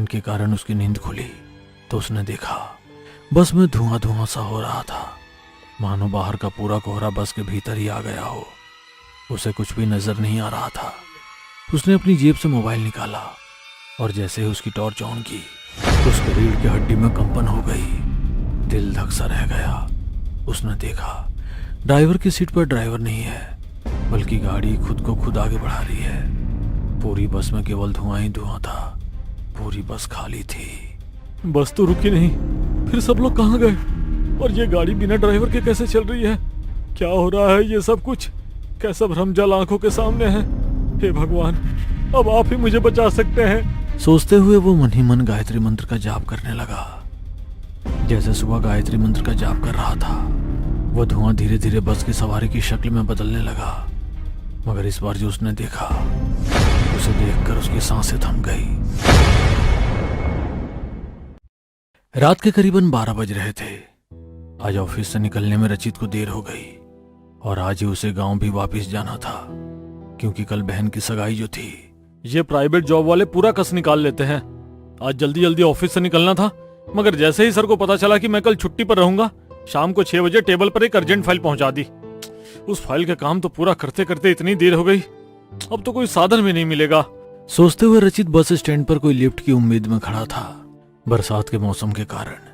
ठंड के कारण उसकी नींद खुली तो उसने देखा बस में धुआं धुआं सा हो रहा था, मानो बाहर का पूरा कोहरा बस के भीतर ही आ गया हो। उसे कुछ भी नजर नहीं आ रहा था। उसने अपनी जेब से मोबाइल निकाला और जैसे ही उसकी टॉर्च ऑन की उसके रीढ़ की हड्डी में कंपन हो गई। दिल धक सा रह गया। उसने देखा ड्राइवर की सीट पर ड्राइवर नहीं है, बल्कि गाड़ी खुद को खुद आगे बढ़ा रही है। पूरी बस में केवल धुआं ही धुआं था। पूरी बस खाली थी। बस तो रुकी नहीं, फिर सब लोग कहाँ गए? और ये गाड़ी बिना ड्राइवर के कैसे चल रही है? क्या हो रहा है ये सब कुछ? कैसा भ्रमजल आंखों के सामने है। हे भगवान, अब आप ही मुझे बचा सकते हैं। सोचते हुए वो मन ही मन गायत्री मंत्र का जाप करने लगा। जैसे सुबह गायत्री मंत्र का जाप कर रहा था, वो धुआं धीरे धीरे बस की सवारी की शक्ल में बदलने लगा। मगर इस बार जो उसने देखा, उसे देखकर उसकी सांसें थम गई। रात के करीबन 12 बज रहे थे। आज ऑफिस से निकलने में रचित को देर हो गई और आज ही उसे गांव भी वापस जाना था, क्योंकि कल बहन की सगाई जो थी। ये प्राइवेट जॉब वाले पूरा कस निकाल लेते हैं। आज जल्दी जल्दी ऑफिस से निकलना था, मगर जैसे ही सर को पता चला कि मैं कल छुट्टी पर रहूंगा, शाम को 6 बजे टेबल पर एक अर्जेंट फाइल पहुंचा दी। उस फाइल का काम तो पूरा करते करते इतनी देर हो गई, अब तो कोई साधन भी नहीं मिलेगा। सोचते हुए रचित बस स्टैंड पर कोई लिफ्ट की उम्मीद में खड़ा था। बरसात के मौसम के कारण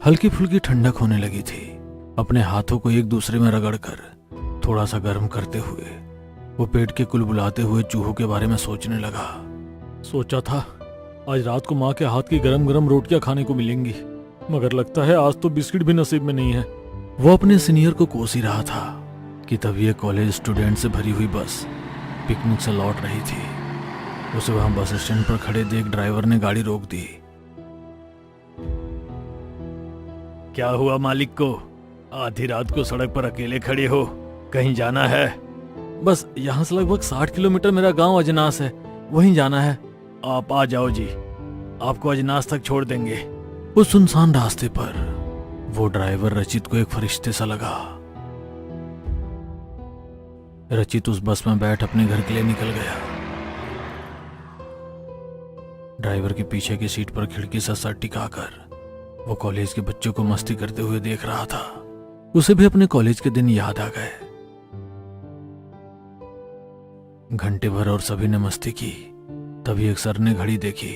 हल्की फुल्की ठंडक होने लगी थी। अपने हाथों को एक दूसरे में रगड़कर थोड़ा सा गर्म करते हुए वो पेट के कुलबुलाते हुए चूहों के बारे में सोचने लगा। सोचा था आज रात को माँ के हाथ की गरम गरम रोटियां खाने को मिलेंगी, मगर लगता है आज तो बिस्किट भी नसीब में नहीं है। वो अपने सीनियर को कोस ही रहा था कि तभी एक कॉलेज स्टूडेंट से भरी हुई बस पिकनिक से लौट रही थी। उसे वहां बस स्टैंड पर खड़े देख ड्राइवर ने गाड़ी रोक दी। क्या हुआ मालिक को? आधी रात को सड़क पर अकेले खड़े हो, कहीं जाना है? बस यहाँ से लगभग 60 किलोमीटर मेरा गांव अजनास है, वहीं जाना है। आप आ जाओ जी, आपको अजनास तक छोड़ देंगे। उस सुनसान रास्ते पर वो ड्राइवर रचित को एक फरिश्ते सा लगा। रचित उस बस में बैठ अपने घर के लिए निकल गया। ड्राइवर के पीछे की सीट पर खिड़की से सर टिकाकर वो कॉलेज के बच्चों को मस्ती करते हुए देख रहा था। उसे भी अपने कॉलेज के दिन याद आ गए। घंटे भर और सभी ने मस्ती की। तभी एक सर ने घड़ी देखी।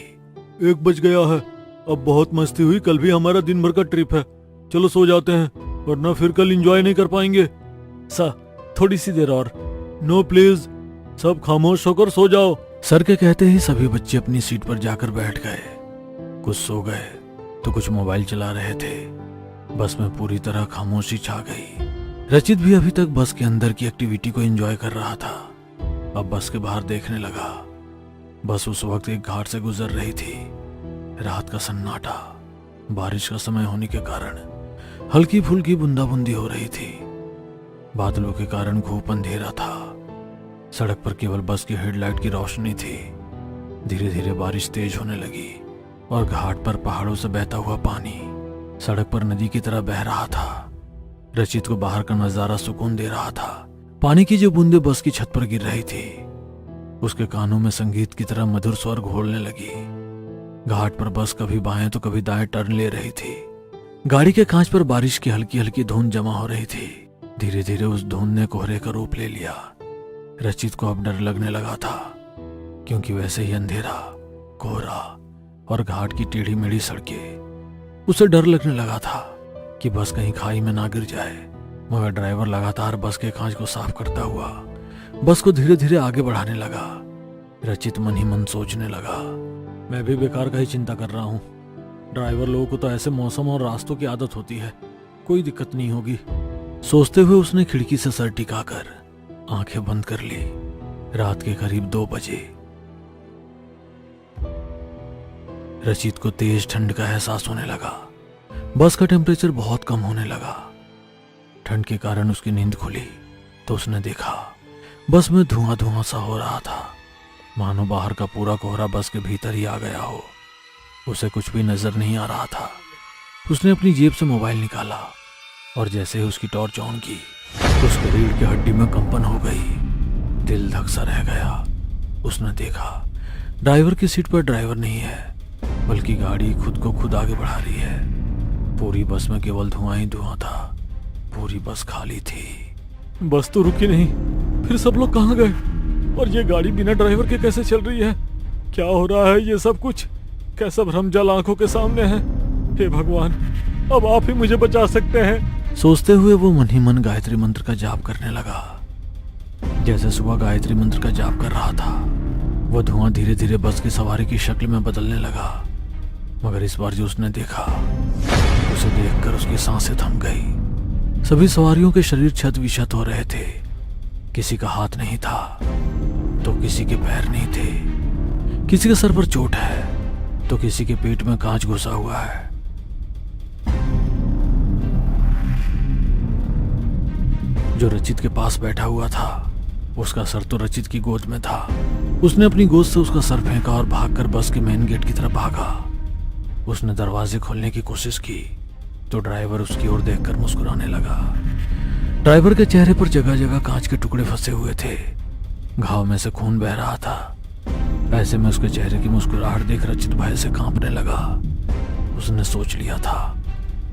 1 बज गया है, अब बहुत मस्ती हुई, कल भी हमारा दिन भर का ट्रिप है, चलो सो जाते हैं, वरना फिर कल एंजॉय नहीं कर पाएंगे। सर थोड़ी सी देर और। नो प्लीज, सब खामोश होकर सो जाओ। सर के कहते ही सभी बच्चे अपनी सीट पर जाकर बैठ गए। कुछ सो गए तो कुछ मोबाइल चला रहे थे। बस में पूरी तरह खामोशी छा गई। रचित भी अभी तक बस के अंदर की एक्टिविटी को एंजॉय कर रहा था। अब बस के बाहर देखने लगा। बस उस वक्त एक घाट से गुजर रही थी। रात का सन्नाटा, बारिश का समय होने के कारण हल्की फुल्की बूंदाबूंदी हो रही थी। बादलों के कारण खूब अंधेरा था। सड़क पर केवल बस की हेडलाइट की रोशनी थी। धीरे धीरे बारिश तेज होने लगी और घाट पर पहाड़ों से बहता हुआ पानी सड़क पर नदी की तरह बह रहा था। रचित को बाहर का नजारा सुकून दे रहा था। पानी की जो बूंदें बस की छत पर गिर रही थी, उसके कानों में संगीत की तरह मधुर स्वर घोलने लगी। घाट पर बस कभी बाएं तो कभी दाएं टर्न ले रही थी। गाड़ी के कांच पर बारिश की हल्की हल्की धूंध जमा हो रही थी। धीरे धीरे उस धुंध ने कोहरे का रूप ले लिया। रचित को अब डर लगने लगा था, क्योंकि वैसे ही अंधेरा, कोहरा और घाट की टेढ़ी मेढ़ी सड़कें, उसे डर लगने लगा था कि बस कहीं खाई में ना गिर जाए। मगर ड्राइवर लगातार बस के कांच को साफ करता हुआ बस को धीरे धीरे आगे बढ़ाने लगा। रचित मन ही मन सोचने लगा, मैं भी बेकार का ही चिंता कर रहा हूँ। ड्राइवर लोगों को तो ऐसे मौसम और रास्तों की आदत होती है, कोई दिक्कत नहीं होगी। सोचते हुए उसने खिड़की से सर टिकाकर आंखें बंद कर ली। रात के करीब 2 बजे। रचित को तेज ठंड का एहसास होने लगा। बस का टेम्परेचर बहुत कम होने लगा। ठंड के कारण उसकी नींद खुली तो उसने देखा बस में धुआं धुआं सा हो रहा था, मानो बाहर का पूरा कोहरा बस के भीतर ही आ गया हो। उसे कुछ भी नजर नहीं आ रहा था। उसने अपनी जेब से मोबाइल निकाला और जैसे ही उसकी टॉर्च ऑन की, उसके रीढ़ की हड्डी में कंपन हो गई। दिल धक सा रह गया। उसने देखा ड्राइवर की सीट पर ड्राइवर नहीं है, बल्कि गाड़ी खुद को खुद आगे बढ़ा रही है। पूरी बस में केवल धुआं ही धुआं था। पूरी बस खाली थी। बस तो रुकी नहीं, फिर सब लोग कहाँ गए? और ये गाड़ी बिना ड्राइवर के कैसे चल रही है? क्या हो रहा है ये सब कुछ? कैसा भ्रमजल आंखों के सामने है। हे भगवान, अब आप ही मुझे बचा सकते हैं। सोचते हुए वो मन ही मन गायत्री मंत्र का जाप करने लगा। जैसे सुबह गायत्री मंत्र का जाप कर रहा था, वो धुआं धीरे धीरे बस की सवारी की शक्ल में बदलने लगा। मगर इस बार जो उसने देखा, उसे देखकर उसकी सांसें थम गई। सभी सवारियों के शरीर छत विछत हो रहे थे। किसी का हाथ नहीं था तो किसी के पैर नहीं थे। किसी के सर पर चोट है तो किसी के पेट में कांच घुसा हुआ है। जो रचित के पास बैठा हुआ था, उसका सर तो रचित की गोद में था। उसने अपनी गोद से उसका सर फेंका और भागकर बस के मेन गेट की तरफ भागा। उसने दरवाजे खोलने की कोशिश की तो ड्राइवर उसकी ओर देखकर मुस्कुराने लगा। ड्राइवर के चेहरे पर जगह जगह कांच के टुकड़े फंसे हुए थे। घाव में से खून बह रहा था। ऐसे में उसके चेहरे की मुस्कुराहट देख रचित भय से कांपने लगा। उसने सोच लिया था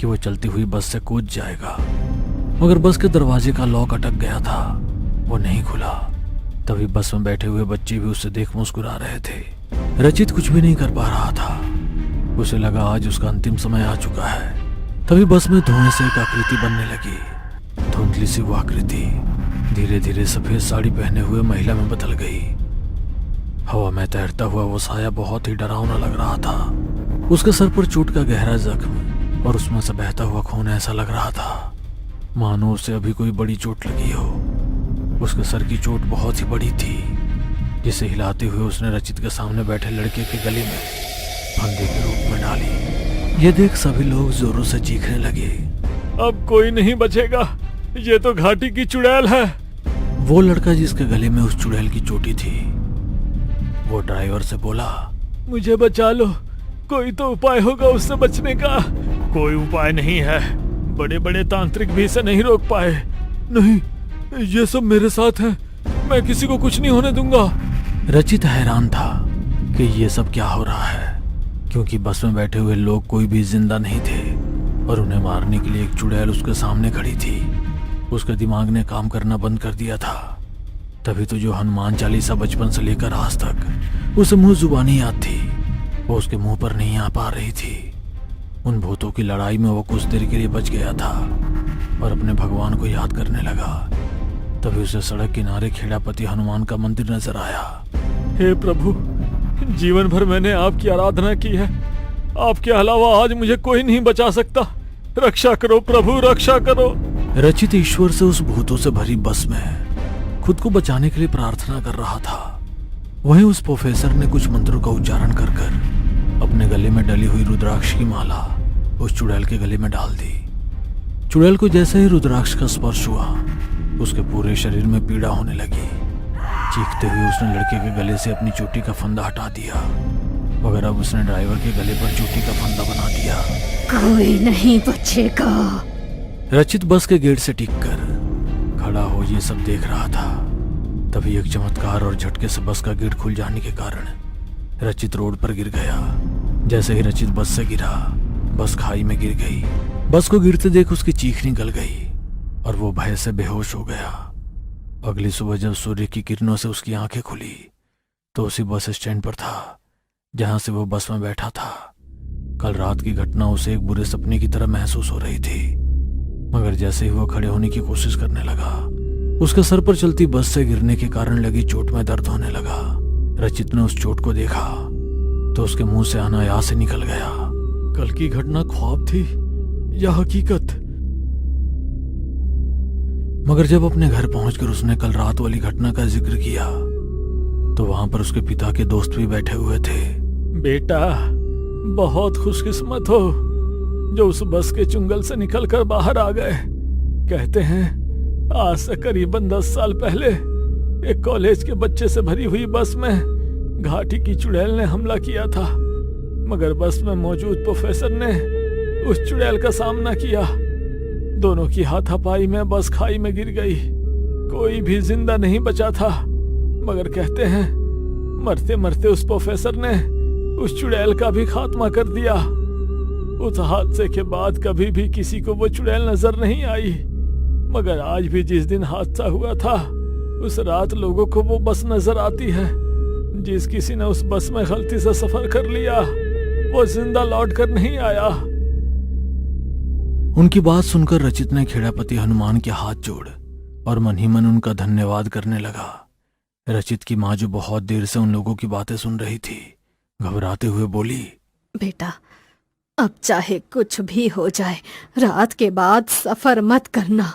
कि वो चलती हुई बस से कूद जाएगा, मगर बस के दरवाजे का लॉक अटक गया था। वो नहीं खुला। तभी बस में बैठे हुए बच्चे भी उसे देख मुस्कुरा रहे थे। रचित कुछ भी नहीं कर पा रहा था। उसे लगा आज उसका अंतिम समय आ चुका है। तभी बस में धुएं से एक आकृति बनने लगी। धुंधली सी वो आकृति धीरे धीरे सफेद साड़ी पहने हुए महिला में बदल गई। हवा में तैरता हुआ वो साया बहुत ही डरावना लग रहा था। उसके सर पर चोट का गहरा जख्म और उसमें से बहता हुआ खून ऐसा लग रहा था मानो उसे अभी कोई बड़ी चोट लगी हो। उसके सर की चोट बहुत ही बड़ी थी, जिसे हिलाते हुए उसने रचित के सामने बैठे लड़के के गले में फंदे के रूप में डाली। ये देख सभी लोग जोरों से चीखने लगे, अब कोई नहीं बचेगा, ये तो घाटी की चुड़ैल है। वो लड़का जिसके गले में उस चुड़ैल की चोटी थी, वो ड्राइवर से बोला, मुझे बचा लो, कोई तो उपाय होगा उससे बचने का। कोई उपाय नहीं है, बड़े बड़े तांत्रिक भी इसे नहीं रोक पाए। नहीं, ये सब मेरे साथ है, मैं किसी को कुछ नहीं होने दूंगा। रचित हैरान था कि ये सब क्या हो रहा है, क्योंकि बस में बैठे हुए लोग कोई भी जिंदा नहीं थे और उन्हें मारने के लिए एक चुड़ैल उसके सामने खड़ी थी। उसके दिमाग ने काम करना बंद कर दिया था। तभी तो जो हनुमान चालीसा बचपन से लेकर आज तक उसे मुंह जुबानी याद थी, वो उसके मुंह पर नहीं आ पा रही थी। उन भूतों की लड़ाई में वो कुछ देर के लिए बच गया था और अपने भगवान को याद करने लगा। तभी उसे सड़क किनारे खेड़ापति हनुमान का मंदिर नजर आया। हे प्रभु, जीवन भर मैंने आपकी आराधना की है, आपके अलावा आज मुझे कोई नहीं बचा सकता। रक्षा करो प्रभु, रक्षा करो। रचित ईश्वर से उस भूतों से भरी बस में खुद को बचाने के लिए प्रार्थना कर रहा था। वहीं उस प्रोफेसर ने कुछ मंत्रों का उच्चारण कर अपने गले में डली हुई रुद्राक्ष की माला उस चुड़ैल के गले में डाल दी। चुड़ैल को जैसे ही रुद्राक्ष का स्पर्श हुआ, उसके पूरे शरीर में पीड़ा होने लगी। चीखते हुए उसने लड़के के गले से अपनी चोटी का फंदा हटा दिया, मगर अब उसने ड्राइवर के गले पर चोटी का फंदा बना दिया। कोई नहीं बचेगा। रचित बस के गेट से टिककर खड़ा हो ये सब देख रहा था। तभी एक चमत्कार और झटके से बस का गेट खुल जाने के कारण रचित रोड पर गिर गया। जैसे ही रचित बस से गिरा, बस खाई में गिर गई। बस को गिरते देख उसकी चीख निकल गई और वो भय से बेहोश हो गया। अगली सुबह जब सूर्य की किरणों से उसकी आंखें खुली तो उसी बस स्टैंड पर था जहां से वो बस में बैठा था। कल रात की घटना उसे एक बुरे सपने की तरह महसूस हो रही थी, मगर जैसे ही वो खड़े होने की कोशिश करने लगा, उसके सर पर चलती बस से गिरने के कारण लगी चोट में दर्द होने लगा। रचित ने उस चोट को देखा तो उसके मुंह से अनायास से निकल गया, कल की घटना ख्वाब थी या हकीकत। मगर जब अपने घर पहुंचकर उसने कल रात वाली घटना का जिक्र किया तो वहां पर उसके पिता के दोस्त भी बैठे हुए थे। बेटा, बहुत खुशकिस्मत हो जो उस बस के चुंगल से निकलकर बाहर आ गए। कहते हैं आज से करीबन 10 साल पहले एक कॉलेज के बच्चे से भरी हुई बस में घाटी की चुड़ैल ने हमला किया था, मगर बस में मौजूद प्रोफेसर ने उस चुड़ैल का सामना किया। दोनों की हाथापाई में बस खाई में गिर गई। कोई भी जिंदा नहीं बचा था, मगर कहते हैं मरते मरते उस प्रोफेसर ने उस चुड़ैल का भी खात्मा कर दिया। उस हादसे के बाद कभी भी किसी को वो चुड़ैल नजर नहीं आई, मगर आज भी जिस दिन हादसा हुआ था उस रात लोगों को वो बस नजर आती है। जिस किसी ने उस बस में गलती से सफर कर लिया वो जिंदा लौट कर नहीं आया। उनकी बात सुनकर रचित ने खेड़ापति हनुमान के हाथ जोड़ और मन ही मन उनका धन्यवाद करने लगा। रचित की माँ, जो बहुत देर से उन लोगों की बातें सुन रही थी, घबराते हुए बोली, बेटा, अब चाहे कुछ भी हो जाए, रात के बाद सफर मत करना।